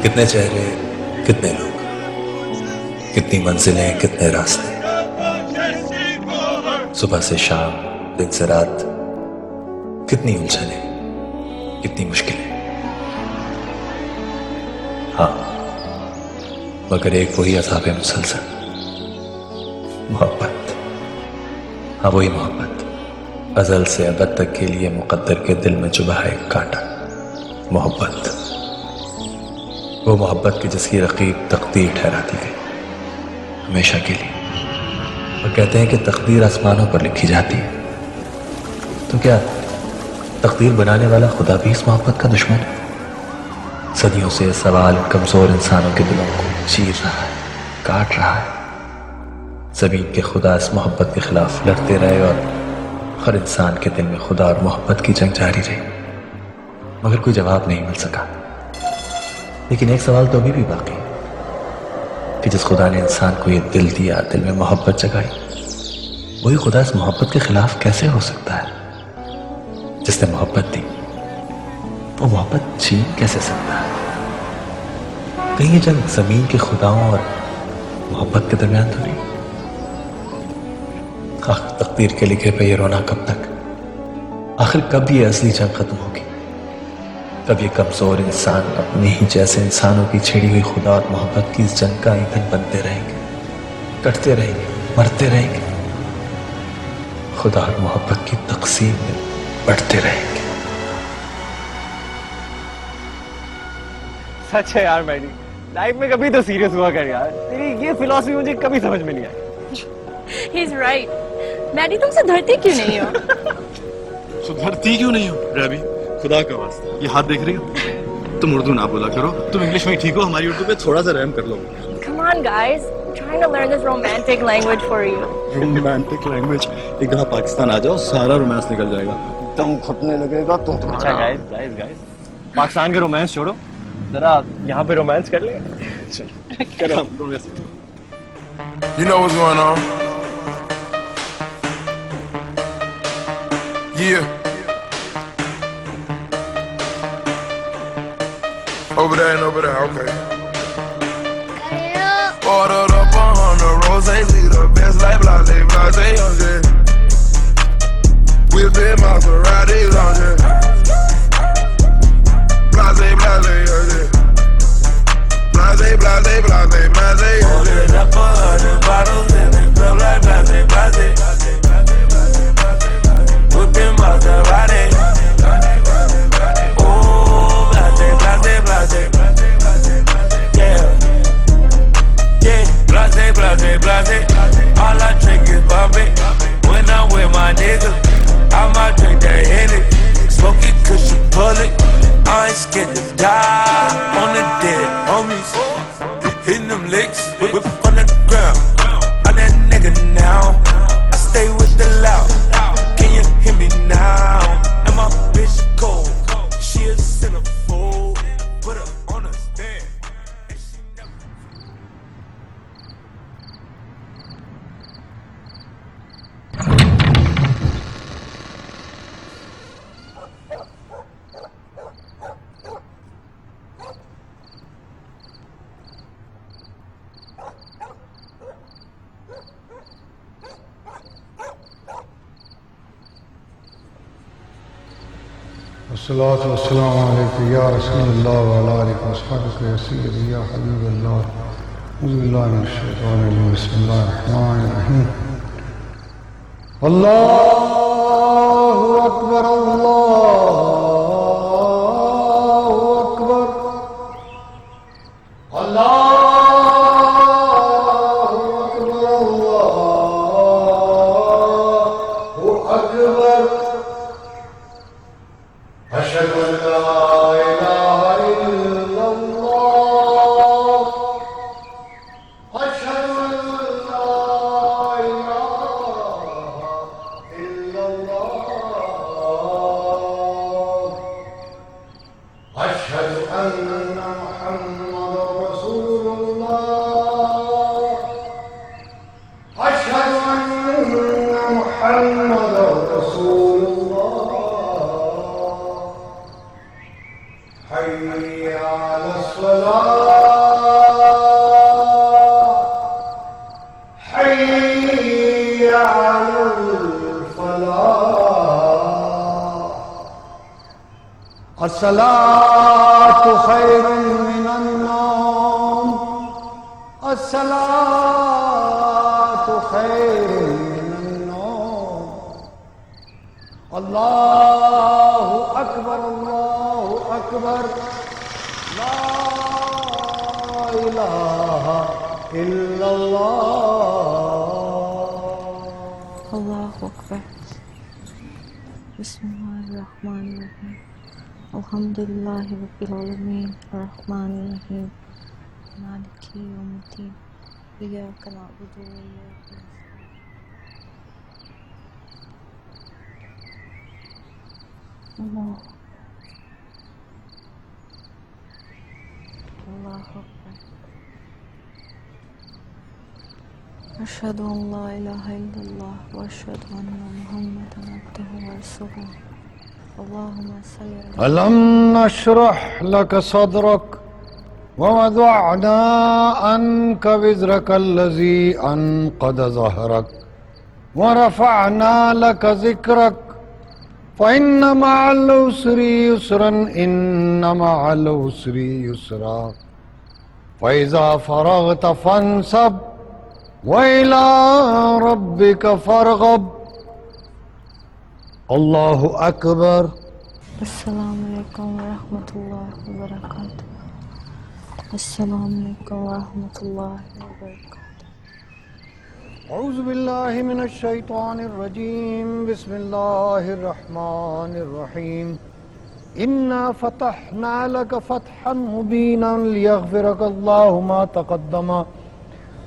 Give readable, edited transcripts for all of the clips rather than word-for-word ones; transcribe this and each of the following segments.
کتنے چہرے، کتنے لوگ، کتنی منزلیں، کتنے راستے، صبح سے شام، دن سے رات، کتنی الجھنیں، کتنی مشکلیں. ہاں، مگر ایک وہی عذاب مسلسل، محبت. ہاں، وہی محبت، ازل سے ابد تک کے لیے مقدر کے دل میں چبھا ہے ایک کانٹا. محبت، وہ محبت کی جس کی رقیب تقدیر ٹھہرا دی گئی ہمیشہ کے لیے. اور کہتے ہیں کہ تقدیر آسمانوں پر لکھی جاتی ہے. تو کیا تقدیر بنانے والا خدا بھی اس محبت کا دشمن ہے؟ صدیوں سے یہ سوال کمزور انسانوں کے دلوں کو چیر رہا ہے، کاٹ رہا ہے. زمین کے خدا اس محبت کے خلاف لڑتے رہے اور ہر انسان کے دل میں خدا اور محبت کی جنگ جاری رہی، مگر کوئی جواب نہیں مل سکا. لیکن ایک سوال تو ابھی بھی باقی ہے کہ جس خدا نے انسان کو یہ دل دیا، دل میں محبت جگائی، وہی خدا اس محبت کے خلاف کیسے ہو سکتا ہے؟ جس نے محبت دی وہ محبت چھین کیسے سکتا ہے؟ کہیں یہ جنگ زمین کے خداؤں اور محبت کے درمیان تو نہیں؟ آخر تقدیر کے لکھے پہ یہ رونا کب تک؟ آخر کب یہ اصلی جنگ ختم ہوگی؟ کب یہ کمزور انسان اپنے ہی جیسے انسانوں کی چھڑی ہوئی خدا اور محبت کی اس جنگ کا ایندھن بنتے رہیں گے، کٹتے رہیں گے، مرتے رہیں گے، خدا اور محبت کی تقسیم میں بڑھتے رہیں گے؟ سچ ہے یار میڈی، لائف میں کبھی تو سیریس ہوا کر یار. تیری یہ فلسفی مجھے کبھی سمجھ میں نہیں آئی. He is right. میڈی تم سدھرتی کیوں نہیں ہو؟ سدھرتی کیوں نہیں ہو رابی؟ خدا کا واسطہ یہ ہاتھ دیکھ رہی ہو؟ تم اردو نہ بولا کرو، تم انگلش میں ٹھیک ہو، ہماری اردو پہ تھوڑا سا رحم کر لو. Come on guys, I'm trying to learn this romantic language for you. Romantic language, ایک دفعہ پاکستان آ جاؤ، سارا رومانس نکل جائے گا. تم کھٹنے لگے گا تم. اچھا گائز پاکستان کے رومانس چھوڑو، ذرا یہاں پہ رومانس کر لیں. کرو. You know what's going on? Yeah. Over there and over there, okay. Ordered up 100 roses, leave the best like blase, blase, okay. Whip it, Maserati, okay. Blase, blase, okay. Blase, blase, blase, blase, ordered up 100 bottles and it felt like blase, blase. Whip it, Maserati. Oh, blase, blase, blase. Yeah. Yeah, blase, blase, blase. All I drink is Bombay. When I'm with my niggas, I might drink that Henny. Smoke it cause you pull it. I ain't scared to die on the dead homies. Hitting them licks, whip on the ground. I'm that nigga now. I stay with the loud. Can you hear me now? And my bitch cold. She a centerfold. Put her on a stand. And she never. الصلاة والسلام عليك يا رسول الله وعلى آلك وأصحابك يا سيدي يا حبيب الله. أعوذ بالله من الشيطان الرجيم، بسم الله الرحمن الرحيم. الله أكبر الله أكبر الله أكبر الله أكبر. أشهد أن لا إله إلا الله. أشهد أن لا إله إلا الصلاة خير من النوم الصلاة خير من النوم الله أكبر الله أكبر لا إله إلا الله Allahu Akbar. Bismillahirrahmanirrahim. Alhamdulillahi Rabbil Alameen. Ar-Rahmanir-Rahim. Maliki Yawmiddin. Iyyaka na'budu wa iyyaka nasta'in. Allahu Akbar. أشهد أن لا إله إلا الله وأشهد أن محمدا عبده ورسوله. اللهم صل على ألم نشرح لك صدرك ووضعنا عنك وزرك الذي أنقض ظهرك ورفعنا لك ذكرك فإن مع العسر يسرا إن مع العسر يسرا فإذا فرغت فانصب وإلى ربك فارغب الله أكبر. السلام عليكم ورحمة الله وبركاته. السلام عليكم ورحمة الله وبركاته. أعوذ بالله من الشيطان الرجيم بسم الله الرحمن الرحيم إنا فتحنا لك فتحا مبينا ليغفرك الله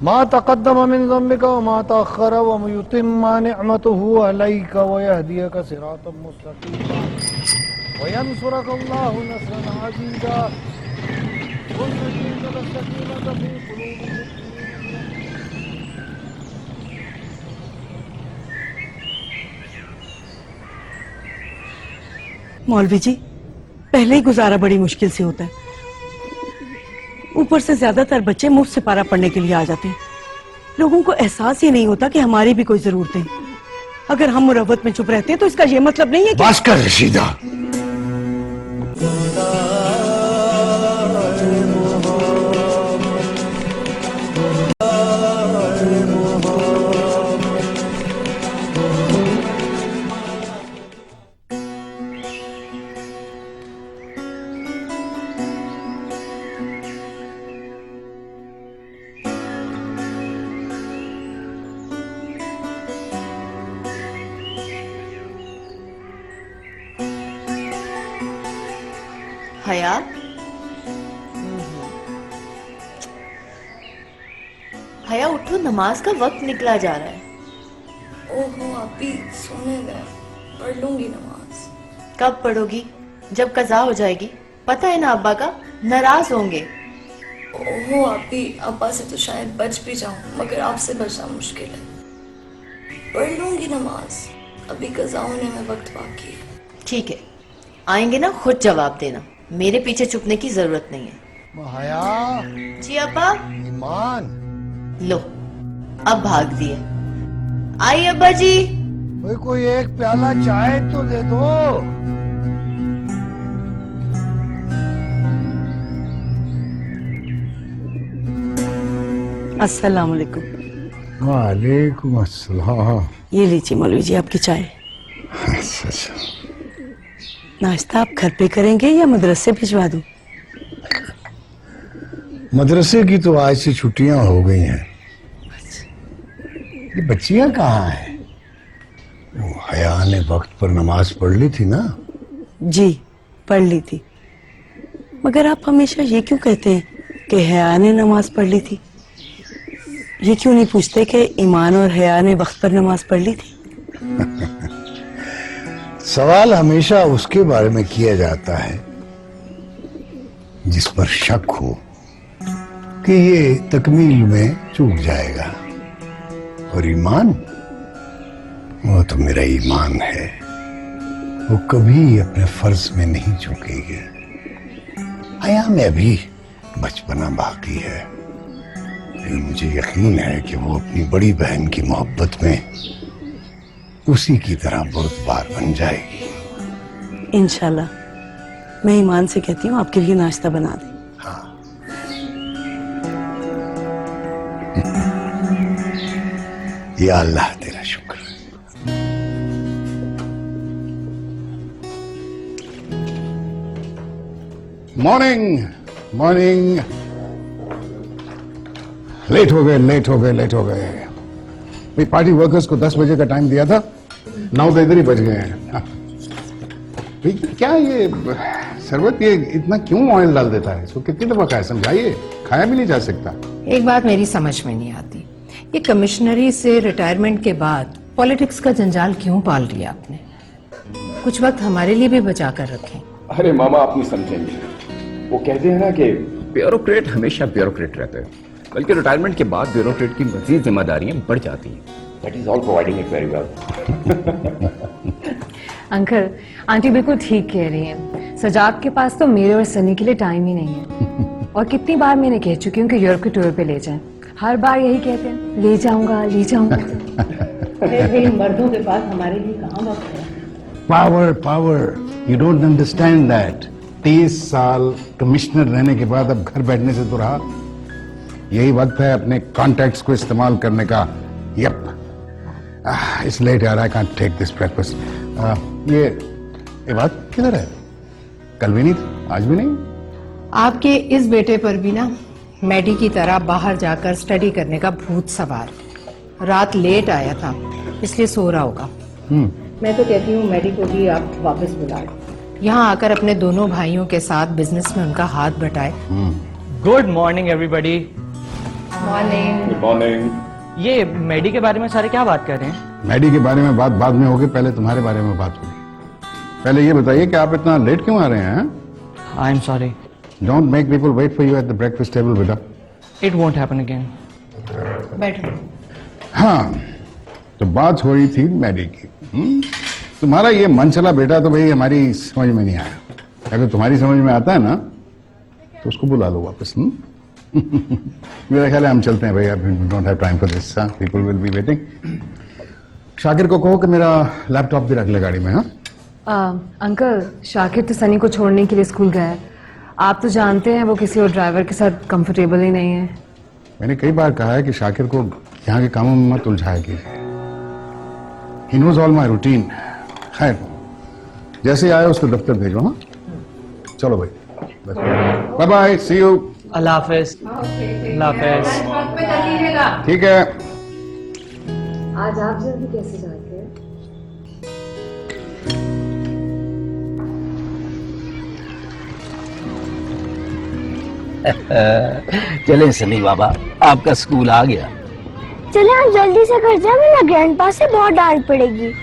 ما تقدم من ذنبك وما تأخر ويتم نعمته عليك ويهديك صراطا مستقيما وينصرك الله نصرا عزيزا وينزل السكينة في قلوب मौलवी जी, पहले ही गुजारा बड़ी मुश्किल से होता है, ऊपर से ज्यादातर बच्चे मुफ्त से पारा पढ़ने के लिए आ जाते हैं। लोगों को एहसास ही नहीं होता कि हमारी भी कोई जरूरत है। अगर हम मुरव्वत में चुप रहते हैं तो इसका ये मतलब नहीं है कि बस कर रशीदा। حیا حیا اٹھو، نماز کا وقت نکلا جا رہا ہے. اوہو آپی سونے گئے، پڑھ لوں گی نماز. کب پڑھو گی؟ جب قضا ہو جائے گی. پتہ ہے نا ابا کا ناراض ہوں گے. اوہو آپی، ابا سے تو شاید بچ بھی جاؤں مگر آپ سے بچنا مشکل ہے. پڑھ لوں گی نماز، ابھی قضا ہونے میں وقت باقی ہے. ٹھیک ہے، آئیں گے نا خود جواب دینا، میرے پیچھے چھپنے کی ضرورت نہیں ہے. حیا جی ابا. ایمان لو اب بھاگ دیے. آئی ابا جی. کوئی ایک پیالہ چائے تو دے دو. السلام علیکم. وعلیکم السلام. یہ لیجیے مولوی جی آپ کی چائے. ناشتہ آپ گھر پہ کریں گے یا مدرسے بھجوا دوں؟ مدرسے کی تو آج سے چھٹیاں ہو گئی ہیں. یہ بچیاں کہاں ہیں؟ وہ حیا نے وقت پر نماز پڑھ لی تھی نا؟ جی پڑھ لی تھی، مگر آپ ہمیشہ یہ کیوں کہتے ہیں کہ حیا نے نماز پڑھ لی تھی؟ یہ کیوں نہیں پوچھتے کہ ایمان اور حیا نے وقت پر نماز پڑھ لی تھی؟ سوال ہمیشہ اس کے بارے میں کیا جاتا ہے جس پر شک ہو کہ یہ تکمیل میں چوک جائے گا. اور ایمان، وہ تو میرا ایمان ہے، وہ کبھی اپنے فرض میں نہیں چوکے گا. حیا میں ابھی بچپنا باقی ہے، لیکن مجھے یقین ہے کہ وہ اپنی بڑی بہن کی محبت میں اسی کی طرح بردبار بن جائے گی. انشاءاللہ. मैं ईमान से कहती हूँ आपके लिए नाश्ता बना दे। हाँ या अल्लाह तेरा शुक्र। Morning morning. लेट हो गए। भाई पार्टी वर्कर्स को 10 बजे का टाइम दिया था, 9 तो इधर ही बज गए हैं। हाँ। भाई क्या ये शरबत ये इतना क्यों ऑयल डाल देता है? इसको कितनी दफा खाया, समझाइए, खाया भी नहीं जा सकता। एक बात मेरी समझ में नहीं आती, ये कमिश्नरी से रिटायरमेंट के बाद पॉलिटिक्स का जंजाल क्यों पाल लिया आपने? कुछ वक्त हमारे लिए भी बचा कर रखें। अरे मामा आप नहीं समझेंगे, वो कहते हैं ना कि ब्यूरोक्रेट हमेशा ब्यूरोक्रेट रहते हैं, बल्कि रिटायरमेंट के बाद ब्यूरोक्रेट की मजीद जिम्मेदारियां बढ़ जाती हैं। That is all providing it very well. Uncle aunty बिल्कुल ठीक कह रही हैं, सजाद के पास तो मेरे और सनी के लिए टाइम ही नहीं है। और कितनी बार मैंने कह चुकी हूँ कि यूरोप के टूर पे ले जाएं, हर बार यही कहते हैं ले जाऊंगा। फिर मर्दों के पास हमारे लिए कहाँ वक्त है? Power you don't understand that. 30 साल कमिश्नर रहने के बाद अब घर बैठने से तो रहा, यही वक्त है अपने कॉन्टैक्ट्स को इस्तेमाल करने का। यप इट्स लेट यार, I can't take this breakfast. ये बात किधर है? कल भी नहीं था, आज भी नहीं। आपके इस बेटे पर भी ना मैडी की तरह बाहर जाकर स्टडी करने का भूत सवार। रात लेट आया था इसलिए सो रहा होगा। मैं तो कहती हूँ मैडी को भी आप वापस बुला लो, यहाँ आकर अपने दोनों भाइयों के साथ बिजनेस में उनका हाथ बटाए। Good morning everybody. Good morning. ये मैडी के बारे में सारे क्या बात कर रहे हैं? मैडी के बारे में बात बाद में होगी, पहले तुम्हारे बारे में बात होगी। पहले ये बताइए कि आप इतना लेट क्यों आ रहे हैं? I am sorry. Don't make people wait for you at the breakfast table बेटा। It won't happen again. बैठो। हाँ तो बात हो रही थी मैडी की। तुम्हारा ये मन चला बेटा तो भाई हमारी समझ में नहीं आया। अगर तुम्हारी समझ में आता है ना तो उसको बुला लो वापस। मेरा ख्याल है हम चलते हैं भाई, अब don't have time for this, people will be waiting. Shakir को कहो कि मेरा लैपटॉप भी रख ले गाड़ी में। हाँ अंकल शाकिर तो सनी को छोड़ने के लिए स्कूल गया है, आप तो जानते हैं वो किसी और ड्राइवर के साथ कंफर्टेबल ही नहीं है। मैंने कई बार कहा है कि शाकिर को यहाँ के कामों में मत उलझाया कीजिए। He knows all my routine. खैर जैसे आए उसको दफ्तर भेजो। हाँ चलो भाई, बाय बाय, सी यू। अल्लाह हाफिज। ठीक है। आज आप जल्दी कैसे जाते हैं? चले सनी बाबा, आपका स्कूल आ गया। चले आप जल्दी से घर जाए, वरना ग्रैंडपा से बहुत डांट पड़ेगी।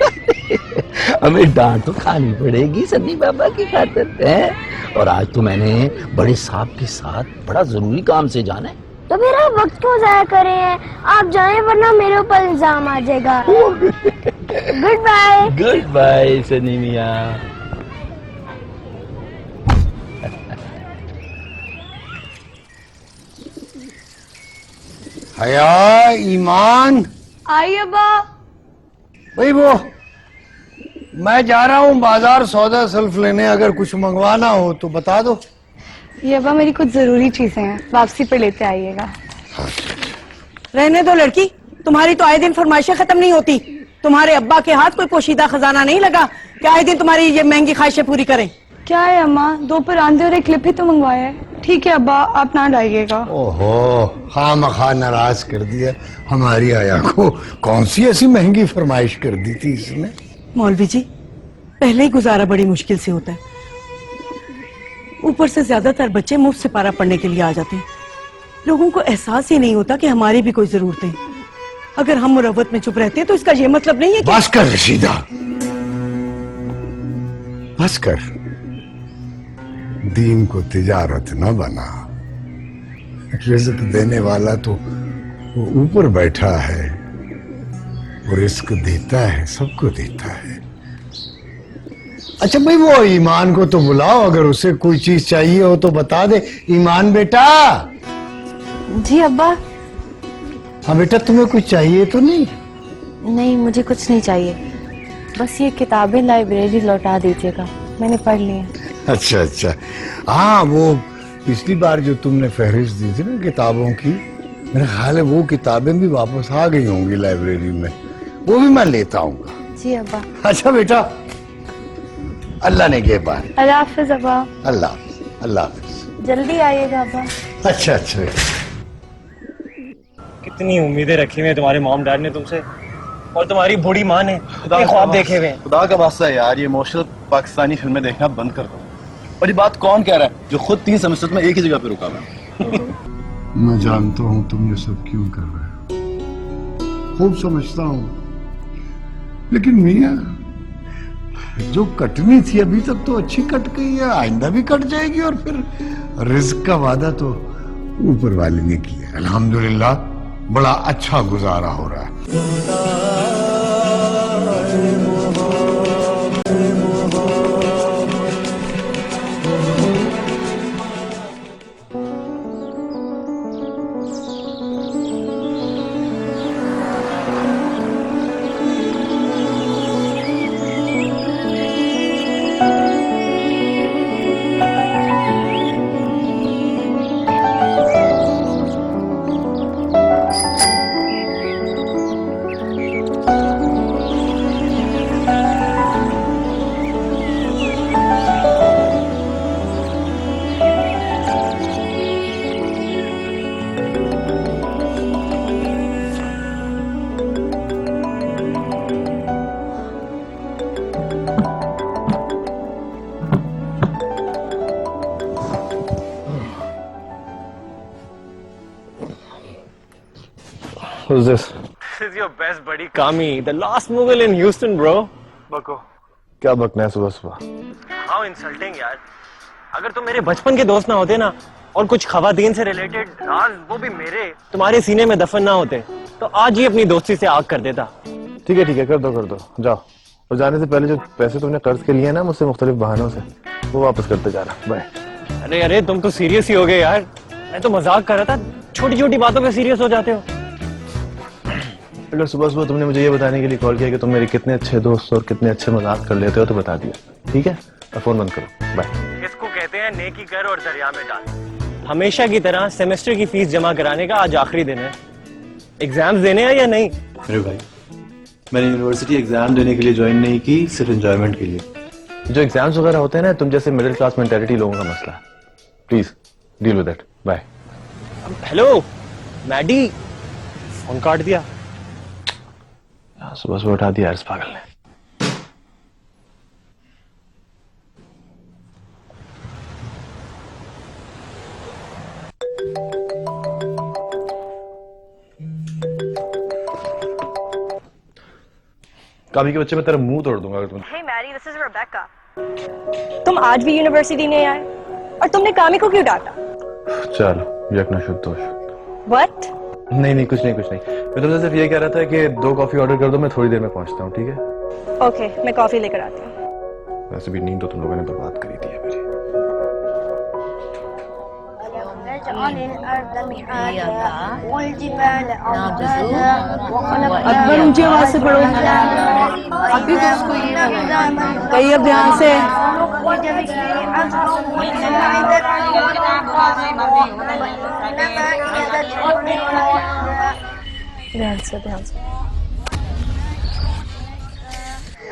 हमें डांट तो खानी पड़ेगी सन्नी बाबा की खातिर है। और आज तो मैंने बड़े साहब के साथ बड़ा जरूरी काम से जाना है। तो फिर आप वक्त क्यों जाया कर रहे हैं? आप जाएं वरना मेरे ऊपर इल्जाम आ जाएगा। Good bye. Good bye Sunny मियां। हया ईमान। आई अब्बा। भाई वो मैं जा रहा हूँ बाजार सौदा सल्फ लेने, अगर कुछ मंगवाना हो तो बता दो। ये अब्बा मेरी कुछ जरूरी चीजें हैं, वापसी पे लेते आइएगा। रहने दो लड़की, तुम्हारी तो आए दिन फरमाइशें खत्म नहीं होती। तुम्हारे अब्बा के हाथ कोई पोशीदा खजाना नहीं लगा कि आए दिन तुम्हारी ये महंगी ख्वाहिशें पूरी करें। क्या है अम्मा, 2 परांदे और 1 क्लिप ही तो मंगवाया है। ठीक है अब्बा, आप ना डालिएगा। ओहो खामखा नाराज कर दिया हमारी आया को। कौन सी ऐसी महंगी फरमाइश कर दी थी इसने? मौलवी जी पहले ही गुजारा बड़ी मुश्किल से होता है, ऊपर से ज्यादातर बच्चे मुफ्त से पारा पढ़ने के लिए आ जाते हैं। लोगों को एहसास ही नहीं होता कि हमारी भी कोई जरूरतें हैं। अगर हम मुरव्वत में चुप रहते हैं तो इसका ये मतलब नहीं है कि... बस कर रशीदा, बस कर। दीन को तिजारत न बना। रिज़्क़ देने वाला तो वो ऊपर बैठा है, वो रिस्क देता है, सबको देता है। अच्छा भाई वो ईमान को तो बुलाओ, अगर उसे कोई चीज चाहिए हो तो बता दे। ईमान बेटा। जी अब्बा। हाँ बेटा, तुम्हें कुछ चाहिए तो नहीं? नहीं मुझे कुछ नहीं चाहिए, बस ये किताबें लाइब्रेरी लौटा दीजिएगा, मैंने पढ़ ली है। अच्छा अच्छा, हाँ वो पिछली बार जो तुमने फहरिस्त दी थी ना किताबों की, मेरा ख्याल है वो किताबें भी वापस आ गई होंगी लाइब्रेरी में, वो भी मैं लेता आऊंगा। जी अब्बा। अच्छा बेटा, अल्लाह ने के बार। अल्लाह हाफिज अब्बा। अल्लाह अल्लाह हाफिज। जल्दी आइएगा अब्बा। अच्छा अच्छा। कितनी उम्मीदें रखी हुई हैं तुम्हारे मॉम डैड ने तुमसे, और तुम्हारी बूढ़ी माँ ने ख्वाब देखे हुए हैं। खुदा का वास्ता है यार, ये इमोशनल पाकिस्तानी फिल्में देखना बंद कर दो। और ये बात कौन कह रहा है जो खुद 3 सेमेस्टर में एक ही जगह पे रुका हुआ है? मैं जानता हूँ तुम ये सब क्यों कर रहे हो, खूब समझता हूँ, लेकिन मियाँ जो कटनी थी अभी तक तो अच्छी कट गई है, आइंदा भी कट जाएगी, और फिर रिस्क का वादा तो ऊपर वाले ने किया। अल्हम्दुलिल्लाह बड़ा अच्छा गुजारा हो रहा है। Who's this? This is your best buddy Kami, the last mogul in Houston, bro. बको क्या बकना है सुबह सुबह? How insulting यार। अगर तुम मेरे बचपन के दोस्त ना होते ना, और कुछ खवातीन से रिलेटेड राज वो भी मेरे तुम्हारे सीने में दफन ना होते, तो आज ही अपनी दोस्ती से आग कर देता। ठीक है कर दो जाओ, और जाने से पहले जो पैसे तुमने कर्ज के लिए ना मुझसे मुख्तलिफ बहानों से, वो वापस करते जाना। बाय। अरे तुम तो सीरियस ही हो गए यार, मैं तो मजाक कर रहा था, छोटी छोटी बातों पे सीरियस हो जाते हो। अगर सुबह सुबह तुमने मुझे ये बताने के लिए कॉल किया कि तुम मेरे कितने अच्छे दोस्त और कितने अच्छे मजाक कर लेते हो, तो बता दिया। ठीक है, अब फोन बंद करो, बाय। इसको कहते हैं नेकी कर और दरिया में डाल। हमेशा की तरह सेमेस्टर की फीस जमा कराने का आज आखिरी दिन है। एग्जाम्स देने हैं या नहीं? अरे भाई, मैंने यूनिवर्सिटी एग्जाम देने के लिए ज्वाइन नहीं की, सिर्फ एंजॉयमेंट के लिए। जो एग्जाम्स वगैरह होते हैं ना, तुम जैसे मिडिल क्लास मेंटालिटी लोगों का मसला है। Please deal with it, bye. Hello Maddy, phone काट दिया। सुबह सुबह उठा दिया इस पागल ने। काबी के बच्चे मैं तेरा मुंह तोड़ दूंगा अगर तुम। Hey Maddie, this is Rebecca. तुम आज भी यूनिवर्सिटी नहीं आए और तुमने कामी को क्यों डांटा? चलो यकना शुद्ध दोष। What? नहीं कुछ नहीं मैं तुमसे सिर्फ ये कह रहा था कि 2 कॉफी ऑर्डर कर दो, मैं थोड़ी देर में पहुंचता हूँ। ठीक है? ओके, मैं कॉफी लेकर आती हूँ। वैसे भी नींद तो तुम लोगों ने बर्बाद करी थी मेरी। अकबर ऊंची आवाज से पढ़ो, अभी तो उसको ये कही अब ध्यान से। ध्यान से।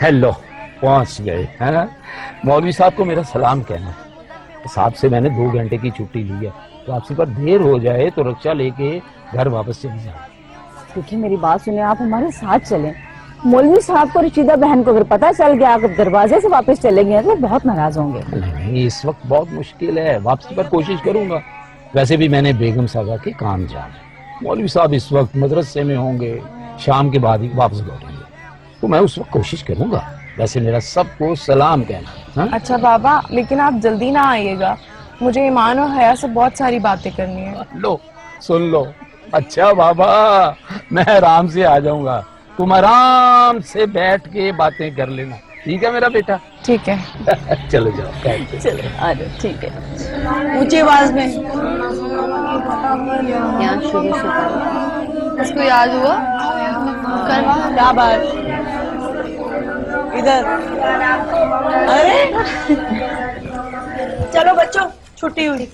हेलो, पहुंच गए हैं। मौलवी साहब को मेरा सलाम कहना। साहब से मैंने 2 घंटे की छुट्टी ली है, तो आपसे पर देर हो जाए तो रिक्शा लेके घर वापस चली जाए। देखिए मेरी बात सुने, आप हमारे साथ चलें। मौलवी साहब को रशीदा बहन को अगर पता चल गया आप दरवाजे से वापस चले गए तो बहुत नाराज होंगे। नहीं, इस वक्त बहुत मुश्किल है, वापसी पर कोशिश करूंगा। वैसे भी मैंने बेगम साहबा के काम जाना। मौलवी साहब इस वक्त मदरसे में होंगे, शाम के बाद ही वापस लौटेंगे, तो मैं उस वक्त कोशिश करूंगा। वैसे मेरा सबको सलाम कहना। हा? अच्छा बाबा, लेकिन आप जल्दी ना आइएगा, मुझे ईमान और हया से बहुत सारी बातें करनी है। लो सुन लो। अच्छा बाबा, मैं आराम से आ जाऊंगा, तुम आराम से बैठ के बातें कर लेना। ठीक है मेरा बेटा? ठीक है। चलो जाओ, चलो आ जाओ। ठीक है, ऊंची आवाज में। यहाँ शुरू से करो। इसको याद हुआ? क्या बात? इधर। अरे छुट्टी हुई।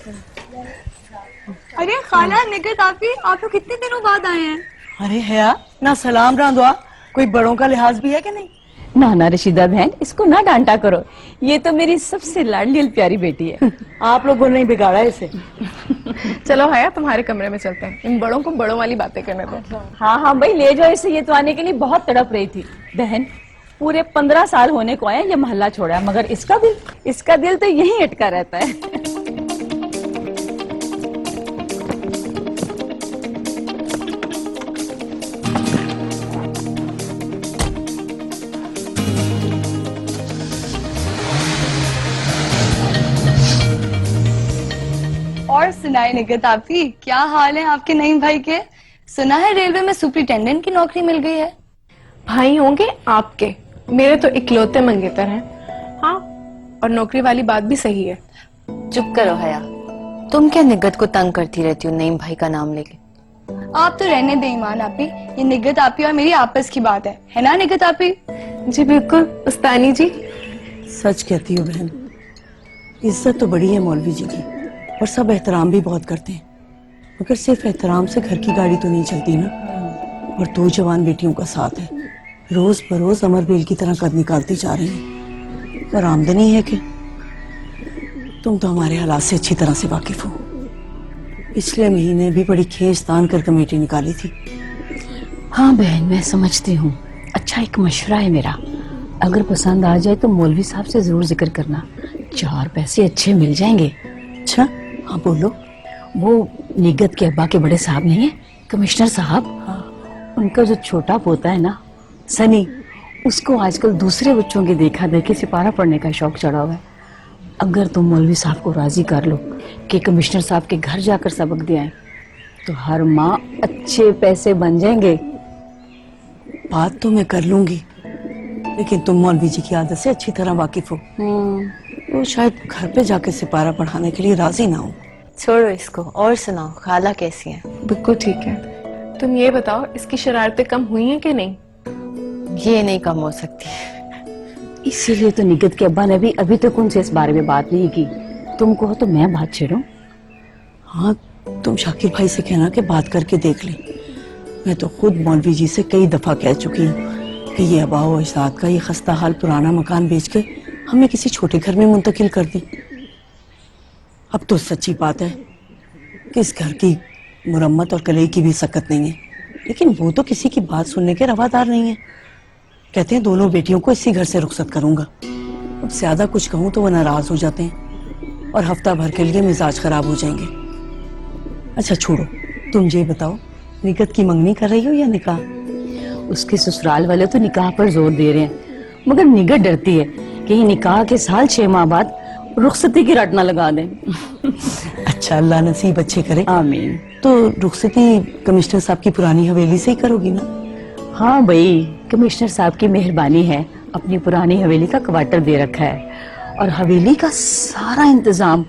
अरे खाला निगत आप लोग कितने दिनों बाद आए हैं? अरे हया ना सलाम ना दुआ, कोई बड़ों का लिहाज भी है कि नहीं? ना ना रशीदा बहन, इसको ना डांटा करो, ये तो मेरी सबसे लाडली और प्यारी बेटी है। आप लोगों ने बिगाड़ा इसे। चलो हया तुम्हारे कमरे में चलते हैं, इन बड़ों को बड़ों वाली बातें करने दो। हाँ हाँ भाई ले जाओ इसे, ये तो आने के लिए बहुत तड़प रही थी। बहन पूरे 15 साल होने को आए ये मोहल्ला छोड़ा, मगर इसका दिल तो यहीं अटका रहता है। और सुनाए निगत आपी, क्या हाल है आपके नईम भाई के? सुना है रेलवे में सुपरिटेंडेंट की नौकरी मिल गई है। भाई होंगे आपके, मेरे तो इकलौते मंगेतर हैं। हाँ, और नौकरी वाली बात भी सही है। चुप करो हया, तुम क्या निगत को तंग करती रहती हो नईम भाई का नाम लेके? आप तो रहने दे ईमान आपी, ये निगत आपी और मेरी आपस की बात है ना निगत आपी? जी बिल्कुल उस्तानी जी। सच कहती हो बहन, इज्जत तो बड़ी है मौलवी जी की और सब एहतराम भी बहुत करते हैं, मगर सिर्फ एहतराम से घर की गाड़ी तो नहीं चलती ना। और 2 जवान बेटियों का साथ है, रोज बरोज अमर बेल की तरह कद निकालती जा रही है। और आमदनी है कि तुम तो हमारे हालात से अच्छी तरह से वाकिफ हो। पिछले महीने भी बड़ी खींच तान कर कमेटी निकाली थी। हाँ बहन मैं समझती हूँ, अच्छा एक मशवरा है मेरा, अगर पसंद आ जाए तो मौलवी साहब से जरूर जिक्र करना, 4 पैसे अच्छे मिल जाएंगे। अच्छा हाँ बोलो। वो निगत के अब्बा के बड़े साहब नहीं है, कमिश्नर साहब, उनका जो छोटा पोता है ना सनी, उसको आजकल दूसरे बच्चों की देखा देखी सिपारा पढ़ने का शौक चढ़ा हुआ है। अगर तुम मौलवी साहब को राजी कर लो कि कमिश्नर साहब के घर जाकर सबक दिलाएं तो हर माह अच्छे पैसे बन जाएंगे। बात तो मैं कर लूंगी, लेकिन तुम मौलवी जी की आदत से अच्छी तरह वाकिफ हो, वो शायद घर पे जाके सिपारा पढ़ाने के लिए राजी ना हो। छोड़ो इसको और सुनाओ, खाला कैसी है? बिल्कुल ठीक है। तुम ये बताओ इसकी शरारतें कम हुई हैं कि नहीं? ये नहीं कम हो सकती। इसीलिए तो निगत के अब्बा ने भी अभी तक उनसे इस बारे में बात नहीं की। तुम कहो तो मैं बात छेड़ूं? हाँ तुम शाकिर भाई से कहना कि बात करके देख ले। मैं तो खुद मौलवी जी से कई दफा कह चुकी हूँ कि ये आबा व अजदाद का ये खस्ता हाल पुराना मकान बेच के हमें किसी छोटे घर में मुंतकिल कर दी। अब तो सच्ची बात है कि इस घर की मुरम्मत और कलई की भी सकत नहीं है, लेकिन वो तो किसी की बात सुनने के रवादार नहीं है। कहते हैं दोनों बेटियों को इसी घर से रुखसत करूंगा। अब ज्यादा कुछ कहूँ तो वो नाराज हो जाते हैं और हफ्ता भर के लिए मिजाज खराब हो जाएंगे। अच्छा छोड़ो, तुम ये बताओ निगत की मंगनी कर रही हो या निकाह? उसके ससुराल वाले तो निकाह पर जोर दे रहे हैं, मगर निगत डरती है कि निकाह के साल 6 माह बाद रुखसती की रट ना लगा दें। अच्छा अल्लाह नसीब अच्छे करे। आमीन। तो रुखसती कमिश्नर साहब की पुरानी हवेली से ही करोगी ना? हाँ भाई, कमिश्नर साहब की मेहरबानी है, अपनी पुरानी हवेली का क्वार्टर दे रखा है और हवेली का सारा इंतजाम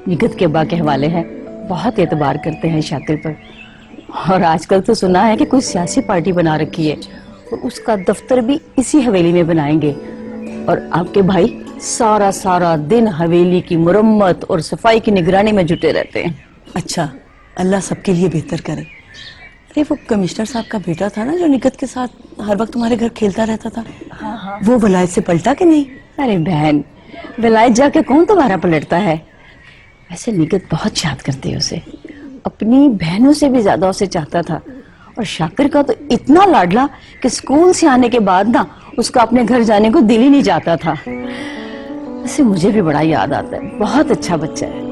निगत के अब्बा के हवाले है। बहुत एतबार करते हैं शाकिर पर, और आजकल तो सुना है कि कोई सियासी पार्टी बना रखी है और उसका दफ्तर भी इसी हवेली में बनाएंगे। और आपके भाई सारा दिन हवेली की मुरम्मत और सफाई की निगरानी में जुटे रहते हैं। अच्छा अल्लाह सबके लिए बेहतर करे। अरे वो कमिश्नर साहब का बेटा था ना जो निगत के साथ हर वक्त तुम्हारे घर खेलता रहता था, हाँ। वो वलायत से पलटा कि नहीं? अरे बहन, वलायत जाके कौन दोबारा पलटता है? वैसे निगत बहुत याद करती है उसे, अपनी बहनों से भी ज्यादा उसे चाहता था। और शाकिर का तो इतना लाडला कि स्कूल से आने के बाद ना उसका अपने घर जाने को दिल ही नहीं जाता था। वैसे मुझे भी बड़ा याद आता है, बहुत अच्छा बच्चा है।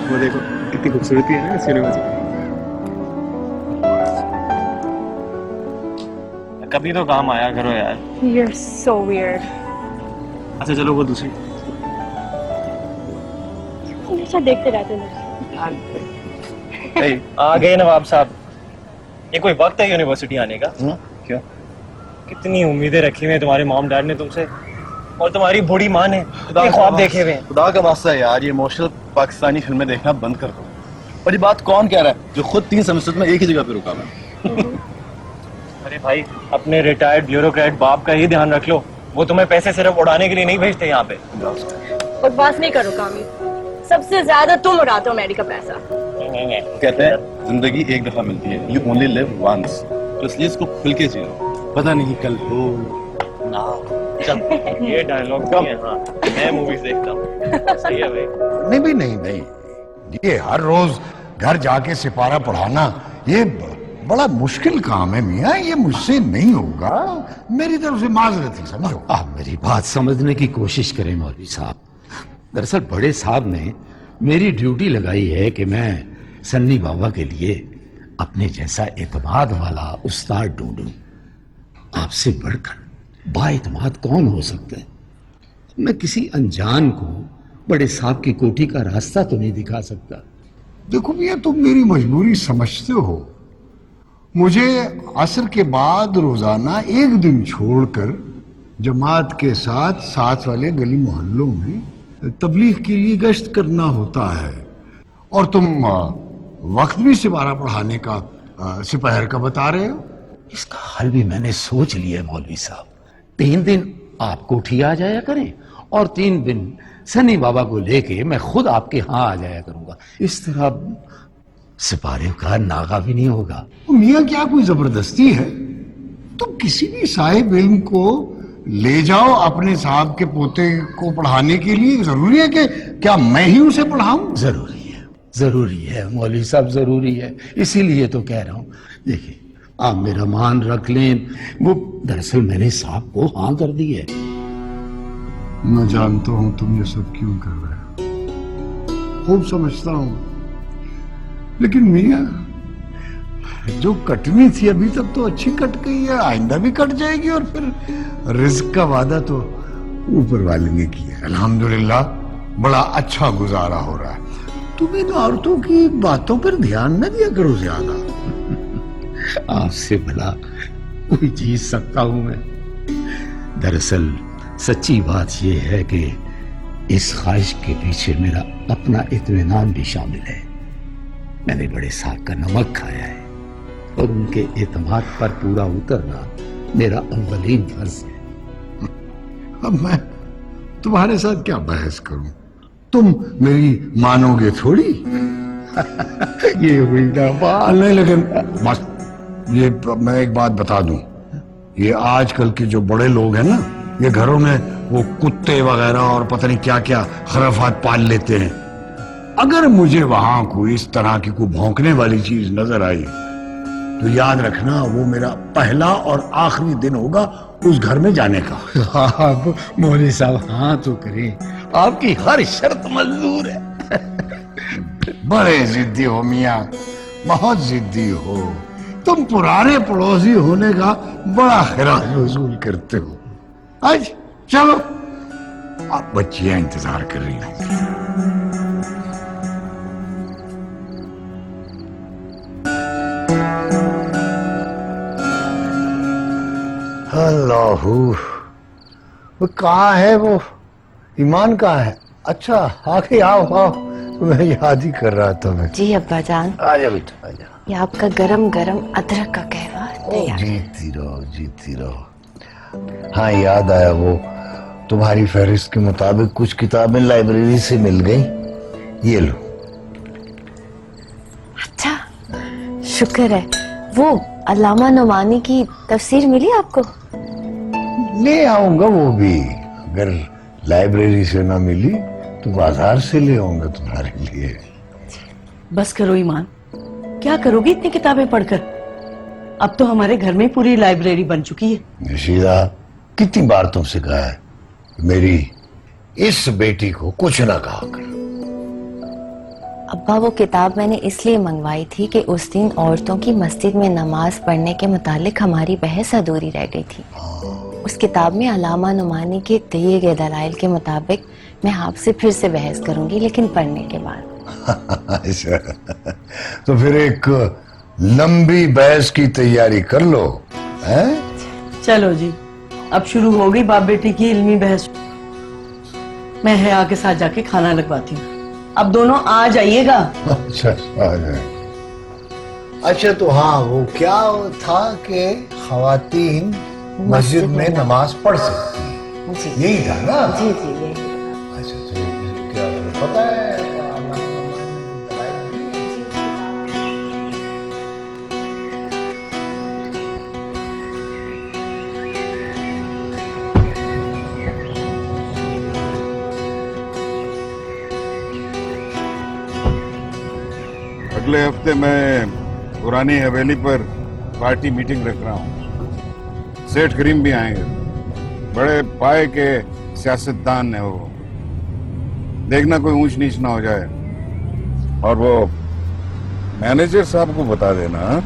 वो देखो कितनी खूबसूरती है ना इस यूनिवर्सिटी। कभी तो काम आया करो यार। You're so weird. अच्छा चलो वो दूसरी। हमेशा देखते रहते हैं। आ गए नवाब साहब। ये कोई वक्त है यूनिवर्सिटी आने का? क्यों? कितनी उम्मीदें रखी हुई हैं तुम्हारे मॉम डैड ने तुमसे, और तुम्हारी बूढ़ी माँ ने ख्वाब देखे हुए हैं। खुदा का वास्ता है यार, ये इमोशनल पाकिस्तानी फिल्में देखना बंद कर दो। और ये बात कौन कह रहा है जो खुद 3 सेमेस्टर में एक ही जगह पे रुका हुआ है? अरे भाई, अपने रिटायर्ड ब्यूरोक्रेट बाप का ही ध्यान रख लो, वो तुम्हें पैसे सिर्फ उड़ाने के लिए नहीं भेजते यहाँ पे। बकवास नहीं करो कामी, सबसे ज्यादा तुम उड़ाते हो मैडी का पैसा। कहते हैं जिंदगी एक दफा मिलती है, यू ओनली लिव वंस, तो इसलिए इसको खुल के जियो, पता नहीं कल हो ना। चल, ये डायलॉग भी है, हाँ, मैं मूवीज देखता हूँ। सही है भाई। नहीं, ये हर रोज घर जाके सिपारा पढ़ाना ये बड़ा मुश्किल काम है मियाँ, ये मुझसे नहीं होगा, मेरी तरफ से माजरत ही समझो। आप मेरी बात समझने की कोशिश करें मौलवी साहब। दरअसल बड़े साहब ने मेरी ड्यूटी लगाई है कि मैं सन्नी बाबा के लिए अपने जैसा एतमाद वाला उस्ताद ढूंढूं। आपसे बढ़कर बाएतमाद कौन हो सकता है? मैं किसी अनजान को बड़े साहब की कोठी का रास्ता तो नहीं दिखा सकता। देखो मियाँ, तुम मेरी मजबूरी समझते हो, मुझे असर के बाद रोजाना एक दिन छोड़कर जमात के साथ साथ वाले गली मोहल्लों में तबलीग के लिए गश्त करना होता है, और तुम वक्त भी सिपारा पढ़ाने का सिपहर का बता रहे हो। इसका हल भी मैंने सोच लिया है मौलवी साहब। 3 दिन आप कोठी आ जाया करें और 3 दिन सन्नी बाबा को लेके मैं खुद आपके यहाँ आ जाया करूंगा। इस तरह सिपारे का नागा भी नहीं होगा। मियाँ, क्या कोई जबरदस्ती है? तुम किसी भी साहिब इल्म को ले जाओ अपने साहब के पोते को पढ़ाने के लिए, जरूरी है कि क्या मैं ही उसे पढ़ाऊं? जरूरी है मौलवी साहब, जरूरी है, इसीलिए तो कह रहा हूं। देखिए, आप मेरा मान रख लें, वो दरअसल मैंने साहब को हाँ कर दी है। मैं जानता हूं तुम ये सब क्यों कर रहे हो, खूब समझता हूं, लेकिन मियाँ जो कटनी थी अभी तक तो अच्छी कट गई है, आइंदा भी कट जाएगी, और फिर रिज्क का वादा तो ऊपर वाले ने किया। अल्हम्दुलिल्लाह बड़ा अच्छा गुजारा हो रहा है। तुम इन औरतों की बातों पर ध्यान न दिया करो ज्यादा। आपसे भला कोई जीत सकता हूं मैं? दरअसल सच्ची बात यह है कि इस ख्वाहिश के पीछे मेरा अपना इत्मीनान भी शामिल है। मैंने बड़े साहब का नमक खाया है और उनके एतमाद पर पूरा उतरना मेरा अव्वलीन फर्ज है। अब मैं तुम्हारे साथ क्या बहस करूं, तुम मेरी मानोगे थोड़ी। ये हुई ना बात। नहीं, लेकिन बस ये मैं एक बात बता दूं, ये आजकल के जो बड़े लोग हैं ना, ये घरों में वो कुत्ते वगैरह और पता नहीं क्या क्या खरफात पाल लेते हैं। अगर मुझे वहां कोई इस तरह की कोई भौंकने वाली चीज नजर आई तो याद रखना वो मेरा पहला और आखिरी दिन होगा उस घर में जाने का। हाँ मौलवी साहब, हाँ तो करें, आपकी हर शर्त मंजूर है। बड़े जिद्दी हो मियाँ, बहुत जिद्दी हो। तुम पुराने पड़ोसी होने का बड़ा खिराज वसूल करते हो। आज चलो, अब बच्चियां इंतजार कर रही हैं। अल्लाहू, वो कहाँ है? वो ईमान कहाँ है? अच्छा, आके आओ, मैं याद ही कर रहा था मैं। जी अब्बा जान। आजा बेटा, आजा। ये आपका गरम गरम अदरक का कहवा तैयार। जीती रहो, जीती रहो। हाँ, याद आया, वो तुम्हारी फहरिस्त के मुताबिक कुछ किताबें लाइब्रेरी से मिल गई, ये लो। अच्छा, शुक्र है। वो अल्लामा नुमानी की तफसीर मिली आपको? ले आऊंगा वो भी, अगर लाइब्रेरी से ना मिली तो बाजार से ले आऊंगा तुम्हारे लिए। बस करो ईमान, क्या करोगी इतनी किताबें पढ़कर? अब तो हमारे घर में पूरी लाइब्रेरी बन चुकी है। नशीदा, कितनी बार तुमसे कहा है मेरी इस बेटी को कुछ ना कहा कर। अब्बा वो किताब मैंने इसलिए मंगवाई थी कि उस दिन औरतों की मस्जिद में नमाज पढ़ने के मुतालिक हमारी बहस अधूरी रह गई थी। उस किताब में अल्लामा नुमानी के दिए गए दलाइल के मुताबिक मैं आपसे फिर से बहस करूंगी, लेकिन पढ़ने के बाद। तो फिर एक लंबी बहस की तैयारी कर लो, हैं? चलो जी, अब शुरू हो गई बाप बेटी की इल्मी बहस। मैं हया के साथ जाके खाना लगवाती हूँ, अब दोनों आ जाइएगा। अच्छा, आ जाए। اچھا تو ہاں وہ کیا تھا کہ خواتین مسجد میں نماز پڑھ سکتی ہیں، یہی تھا نا؟ جی جی یہی۔ اچھا تو کیا پتہ ہے؟ اگلے ہفتے میں پرانی حویلی پر پارٹی میٹنگ رکھ رہا ہوں، سیٹھ کریم بھی آئیں گے، بڑے پائے کے سیاستدان ہیں وہ، دیکھنا کوئی اونچ نیچ نہ ہو جائے، اور وہ مینیجر صاحب کو بتا دینا۔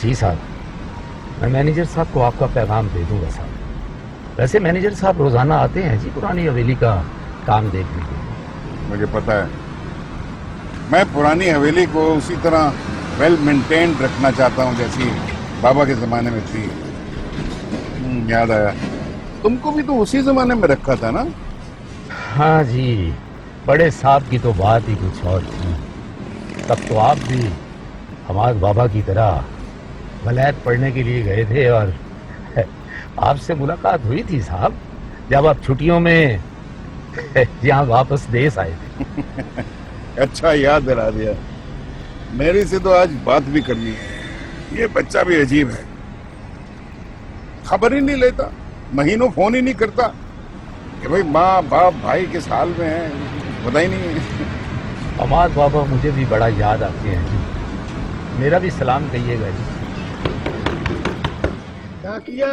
جی صاحب، میں مینیجر صاحب کو آپ کا پیغام دے دوں گا صاحب۔ ویسے مینیجر صاحب روزانہ آتے ہیں جی پرانی حویلی کا کام دیکھنے کے لیے۔ مجھے پتا ہے، میں پرانی حویلی کو اسی طرح ویل مینٹینڈ رکھنا چاہتا ہوں جیسی بابا کے زمانے میں تھی۔ یاد آیا، تم کو بھی تو اسی زمانے میں رکھا تھا نا؟ ہاں جی، بڑے صاحب کی تو بات ہی کچھ اور تھی، تب تو آپ بھی ہمارے بابا کی طرح ولایت پڑھنے کے لیے گئے تھے، اور آپ سے ملاقات ہوئی تھی صاحب جب آپ چھٹیوں میں یہاں واپس دیس آئے تھے۔ اچھا یاد دلا دیا، میری سے تو آج بات بھی کرنی ہے۔ یہ بچہ بھی عجیب ہے، خبر ہی نہیں لیتا، مہینوں فون ہی نہیں کرتا کہ بھائی ماں باپ بھائی کس حال میں ہیں، پتہ ہی نہیں ہے۔ ہمارے بابا مجھے بھی بڑا یاد آتے ہیں جی، میرا بھی سلام کہیے گا جی۔ کیا کیا؟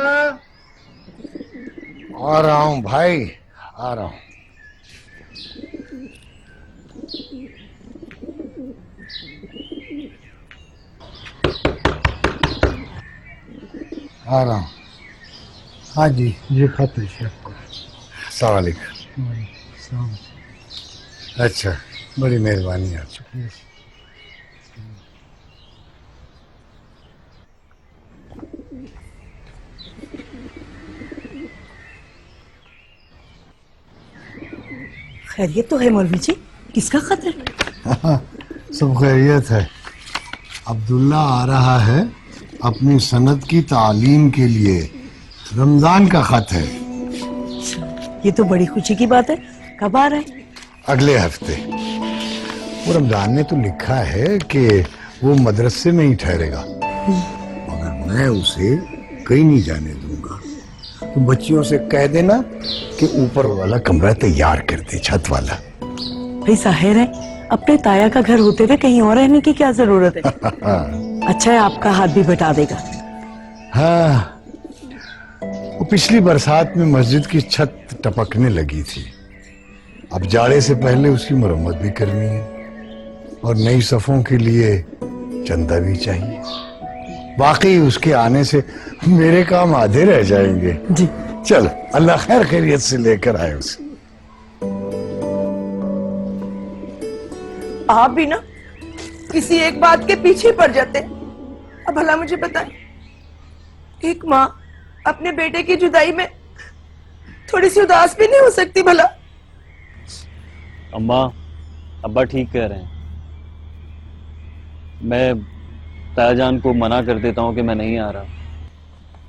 آ رہا ہوں بھائی، آ رہا ہوں۔ آ رہا ہوں۔ ہاں جی، یہ خط ہے شیخ کو۔ السلام علیکم۔ اچھا، بڑی مہربانی آپ کی۔ خیریت تو ہے مولوی جی؟ کس کا خط ہے؟ سب خیریت ہے۔ عبداللہ آ رہا ہے اپنی سند کی تعلیم کے لیے، رمضان کا خط ہے۔ یہ تو بڑی خوشی کی بات ہے، کب آ رہا ہے؟ اگلے ہفتے۔ وہ رمضان نے تو لکھا ہے کہ وہ مدرسے میں ہی ٹھہرے گا، مگر میں اسے کہیں نہیں جانے دوں گا۔ تو بچیوں سے کہہ دینا کہ اوپر والا کمرہ تیار کر دے، چھت والا۔ بھائی ظاہر ہے اپنے تایا کا گھر ہوتے ہوئے کہیں اور رہنے کی کیا ضرورت ہے؟ اچھا ہے آپ کا ہاتھ بھی بٹا دے گا۔ ہاں، وہ پچھلی برسات میں مسجد کی چھت ٹپکنے لگی تھی، اب جاڑے سے پہلے اس کی مرمت بھی کرنی ہے، اور نئی صفوں کے لیے چندہ بھی چاہیے۔ واقعی اس کے آنے سے میرے کام آدھے رہ جائیں گے۔ جی چلو، اللہ خیر خیریت سے لے کر آئے اسے۔ آپ بھی نا کسی ایک بات کے پیچھے پڑ جاتے۔ اب بھلا مجھے بتائیں، ایک ماں اپنے بیٹے کی جدائی میں تھوڑی سی اداس بھی نہیں ہو سکتی بھلا؟ اماں ابا ٹھیک کہہ رہے ہیں، میں تایا جان کو منع کر دیتا ہوں کہ میں نہیں آ رہا۔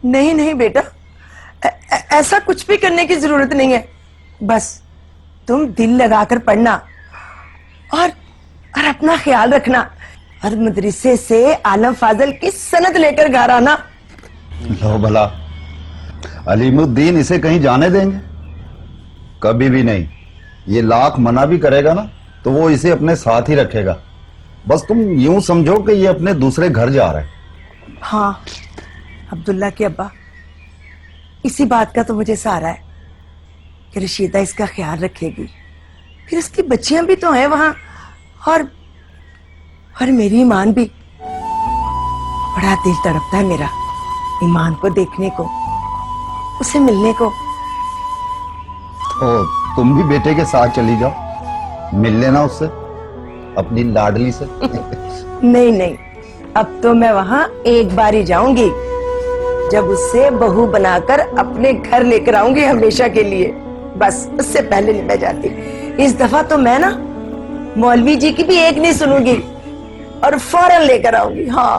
نہیں نہیں بیٹا، ایسا کچھ بھی کرنے کی ضرورت نہیں ہے، بس تم دل لگا کر پڑھنا اور اپنا خیال رکھنا، اور مدرسے سے عالم فاضل کی سند لے کر گھر آنا۔ لو بھلا، علیم الدین اسے کہیں جانے دیں گے؟ کبھی بھی نہیں۔ یہ لاکھ منع بھی کرے گا نا تو وہ اسے اپنے ساتھ ہی رکھے گا۔ بس تم یوں سمجھو کہ یہ اپنے دوسرے گھر جا رہا ہے۔ ہاں عبداللہ کے ابا، اسی بات کا تو مجھے سہارا ہے کہ رشیدہ اس کا خیال رکھے گی، پھر اس کی بچیاں بھی تو ہیں وہاں، اور میری ایمان بھی۔ بڑا دل تڑپتا ہے میرا ایمان کو دیکھنے کو، اسے ملنے کو۔ تو تم بھی بیٹے کے ساتھ چلی جاؤ، مل لینا اس سے، اپنی لاڈلی سے۔ نہیں نہیں، اب تو میں وہاں ایک بار ہی جاؤں گی، جب اس سے بہو بنا کر اپنے گھر لے کر آؤں گی ہمیشہ کے لیے، بس اس سے پہلے نہیں میں جاتی۔ اس دفعہ تو میں نا مولوی جی کی بھی ایک نہیں سنوں گی، और फौरन लेकर आऊंगी। हाँ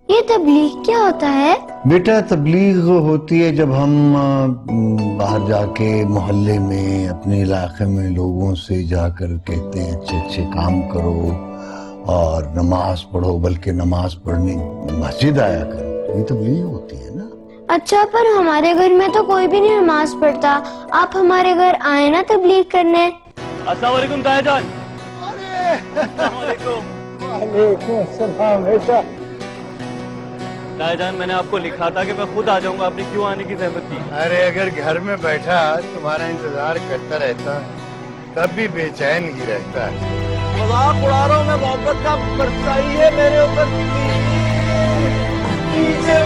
ये तबलीग क्या होता है? बेटा तबलीग होती है जब हम बाहर जाके मोहल्ले में अपने इलाके में लोगों से जाकर कहते हैं अच्छे अच्छे काम करो और नमाज पढ़ो, बल्कि नमाज पढ़ने मस्जिद आया करो, ये तबलीग होती है ना। अच्छा, पर हमारे घर में तो कोई भी नहीं नमाज पढ़ता, आप हमारे घर आए ना तबलीग करने। अस्सलाम वालेकुम तायाजान। वालेकुम अस्सलाम। बेटा तायाजान, मैंने आपको लिखा था कि मैं खुद आ जाऊंगा, आपने क्यों आने की जहमत की? अरे अगर घर में बैठा तुम्हारा इंतजार करता रहता तब भी बेचैन ही रहता है। मजाक उड़ा रहा हूँ मैं, मोहब्बत का बरसाई है मेरे ऊपर। मुझे